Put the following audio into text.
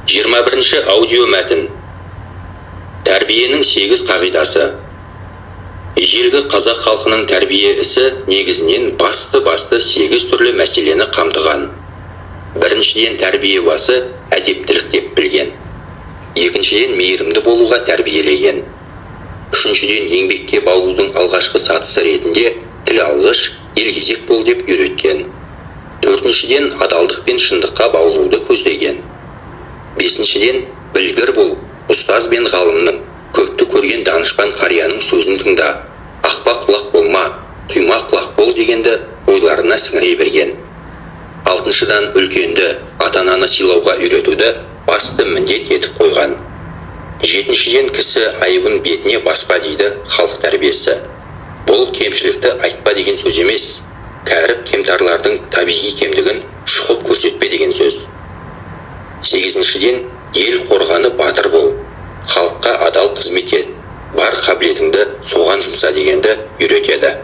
21-ші аудио мәтін. Тәрбиенің 8 қағидасы. Ежелгі қазақ халқының тәрбие ісі негізінен басты 8 түрлі мәселені қамтыған. Біріншіден тәрбие басы әдептілік деп білген. Екіншіден мейірімді болуға тәрбиелеген. Үшіншіден еңбекке баулудың алғашқы сатысы ретінде тіл алғыш, елгезек бол деп үйреткен. Төртіншіден адалдық пен шындыққа баулуды көздеген. Бесіншіден білгір бол, ұстаз бен ғалымның, көпті көрген данышпан қарияның сөзін тыңда. Ақпақ құлақ болма, құйма құлақ бол дегенді ойларына сіңіре берген. Алтыншыдан үлкенді, ата-ананы сыйлауға үйретуді басты міндет етіп қойған. Жетіншіден кісі айыбын бетіне баспа дейді халық тәрбиесі. Бұл кемшілікті айтпа деген сөз емес, кәріп кемтарлардың табиғи кемдігін шұқып көрсетпе деген сөз. Сегізіншіден ел қорғаны батыр бол, халыққа адал қызмет ет, бар қабілетіңді соған жұмса дегенді үйретеді.